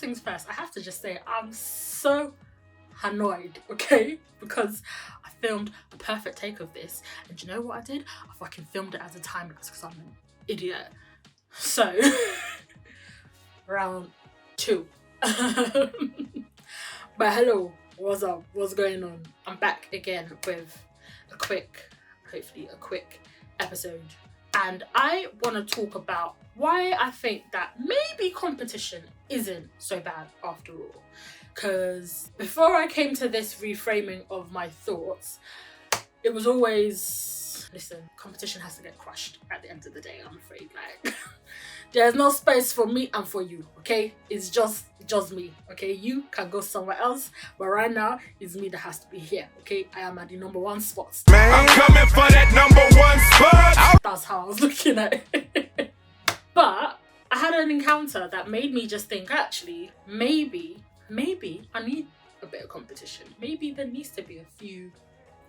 first things first, I have to just say I'm so annoyed, okay? Because I filmed a perfect take of this, and do you know what I did? I fucking filmed it as a time lapse because I'm an idiot. So, round 2. But hello, what's up? What's going on? I'm back again with hopefully a quick episode. And I want to talk about why I think that maybe competition isn't so bad after all. Because before I came to this reframing of my thoughts, it was always, listen, competition has to get crushed at the end of the day, I'm afraid. Like, there's no space for me and for you, okay? It's just me, okay? You can go somewhere else, but right now, it's me that has to be here, okay? I am at the number 1 spot. Man, I'm coming for that number 1 spot! That's how I was looking at it. But I had an encounter that made me just think, actually, maybe I need a bit of competition. Maybe there needs to be a few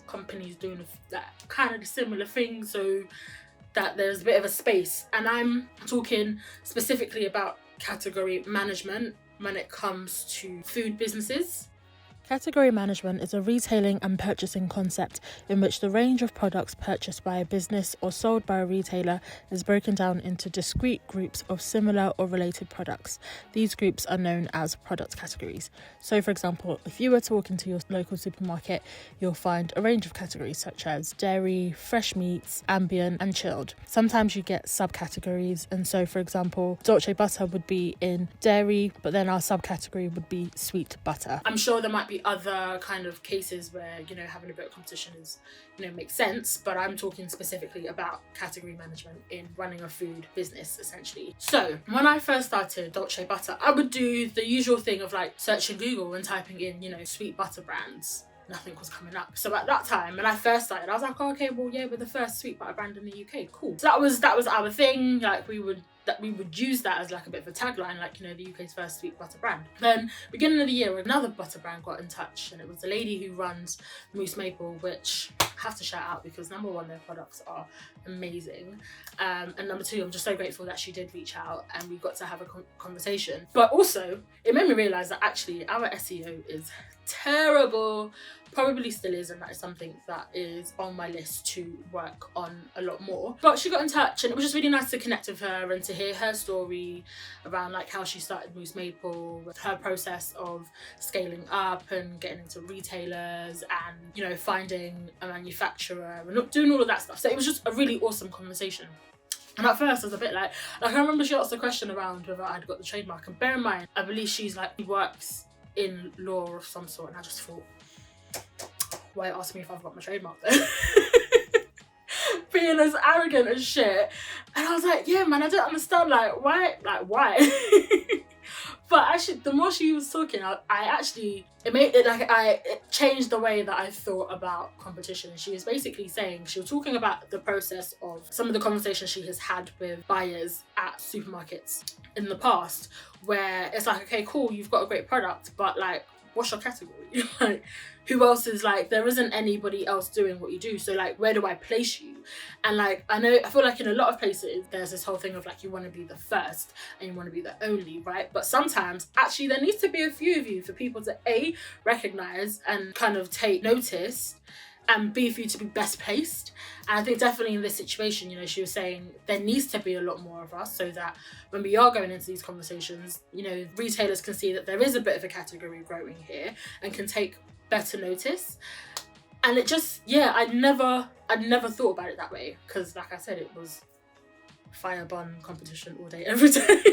companies doing that kind of similar thing so that there's a bit of a space. And I'm talking specifically about category management when it comes to food businesses. Category management is a retailing and purchasing concept in which the range of products purchased by a business or sold by a retailer is broken down into discrete groups of similar or related products. These groups are known as product categories. So, for example, if you were to walk into your local supermarket, you'll find a range of categories such as dairy, fresh meats, ambient and chilled. Sometimes you get subcategories, and so, for example, Dolce Butter would be in dairy, but then our subcategory would be sweet butter. I'm sure there might be other kind of cases where, you know, having a bit of competition is, you know, makes sense, but I'm talking specifically about category management in running a food business, essentially. So when I first started Dolce Butter, I would do the usual thing of like searching Google and typing in, you know, sweet butter brands. Nothing was coming up. So at that time, when I first started, I was like, oh, okay, well, yeah, we're the first sweet butter brand in the UK. Cool. So that was our thing. Like we would use that as like a bit of a tagline, like, you know, the UK's first sweet butter brand. Then beginning of the year, another butter brand got in touch, and it was the lady who runs Mousse Maple, which I have to shout out because number 1, their products are amazing, and number 2, I'm just so grateful that she did reach out and we got to have a conversation. But also it made me realize that actually our SEO is terrible, probably still is, and that is something that is on my list to work on a lot more. But she got in touch, and it was just really nice to connect with her and to hear her story around like how she started Mousse Maple, with her process of scaling up and getting into retailers and, you know, finding a manufacturer and doing all of that stuff. So it was just a really awesome conversation. And at first I was a bit like I remember she asked a question around whether I'd got the trademark, and bear in mind, I believe she works in law of some sort, and I just thought, why ask me if I've got my trademark then? Being as arrogant as shit. And I was like, yeah man, I don't understand, why? But actually, the more she was talking, it changed the way that I thought about competition. She was basically saying, she was talking about the process of some of the conversations she has had with buyers at supermarkets in the past, where it's like, okay, cool, you've got a great product, but like, what's your category? Like, who else is like, there isn't anybody else doing what you do, so like, where do I place you? And like, I feel like in a lot of places there's this whole thing of like, you want to be the first and you want to be the only, right? But sometimes actually there needs to be a few of you for people to A, recognize and kind of take notice, and B, for you to be best placed. And I think definitely in this situation, you know, she was saying there needs to be a lot more of us, so that when we are going into these conversations, you know, retailers can see that there is a bit of a category growing here and can take better notice. And it just, yeah, I'd never thought about it that way, because like I said, it was fire bun competition all day, every day.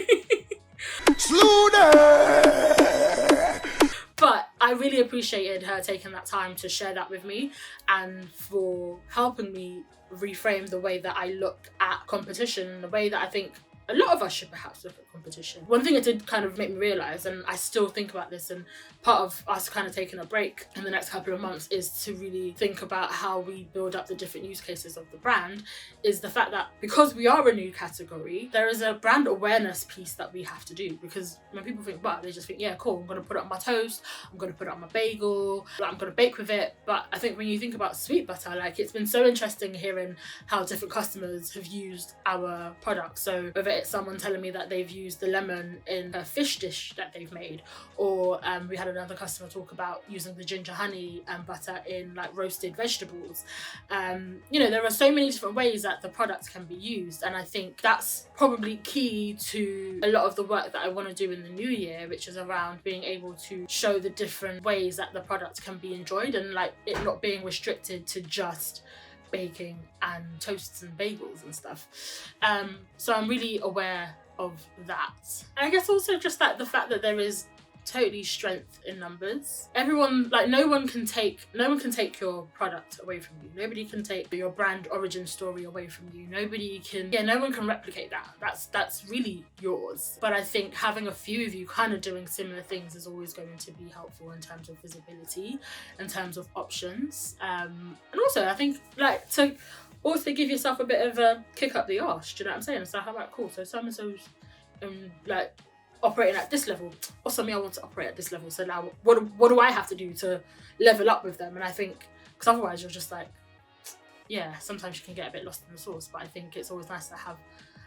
But I really appreciated her taking that time to share that with me, and for helping me reframe the way that I look at competition, and the way that I think a lot of us should perhaps look at competition. One thing it did kind of make me realise, and I still think about this, and part of us kind of taking a break in the next couple of months is to really think about how we build up the different use cases of the brand, is the fact that because we are a new category, there is a brand awareness piece that we have to do. Because when people think butter, they just think, yeah, cool, I'm going to put it on my toast, I'm going to put it on my bagel, I'm going to bake with it. But I think when you think about sweet butter, like, it's been so interesting hearing how different customers have used our products. So whether it's someone telling me that they've used used the lemon in a fish dish that they've made, or we had another customer talk about using the ginger honey and butter in like roasted vegetables. You know, there are so many different ways that the product can be used, and I think that's probably key to a lot of the work that I want to do in the new year, which is around being able to show the different ways that the product can be enjoyed, and like it not being restricted to just baking and toasts and bagels and stuff. So I'm really aware of that. And I guess also just like the fact that there is totally strength in numbers. Everyone, like no one can take your product away from you. Nobody can take your brand origin story away from you. No one can replicate that. That's really yours. But I think having a few of you kind of doing similar things is always going to be helpful in terms of visibility, in terms of options. And also I think like to also give yourself a bit of a kick up the arse. Do you know what I'm saying? So how about cool? So so-and-so's like operating at this level, also me, I want to operate at this level, so now what do I have to do to level up with them? And I think, because otherwise you're just like, yeah, sometimes you can get a bit lost in the sauce, but I think it's always nice to have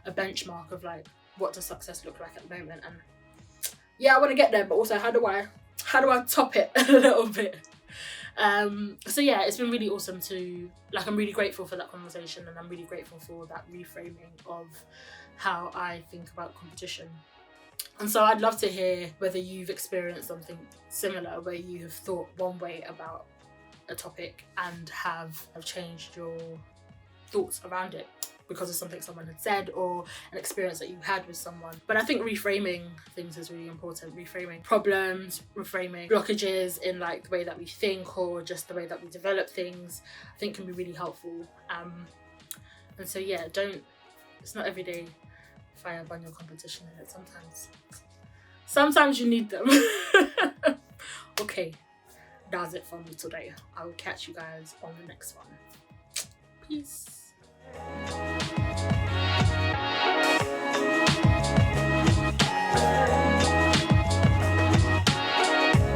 a benchmark of like, what does success look like at the moment? And yeah, I want to get there, but also how do I top it a little bit? So yeah, it's been really awesome to, like, I'm really grateful for that conversation, and I'm really grateful for that reframing of how I think about competition. And so I'd love to hear whether you've experienced something similar, where you have thought one way about a topic and have changed your thoughts around it because of something someone had said or an experience that you had with someone. But I think reframing things is really important. Reframing problems, reframing blockages in like the way that we think or just the way that we develop things, I think can be really helpful. And so yeah, it's not every day fire burn your competition in it. Sometimes you need them. Okay, that's it for me today. I will catch you guys on the next one. Peace.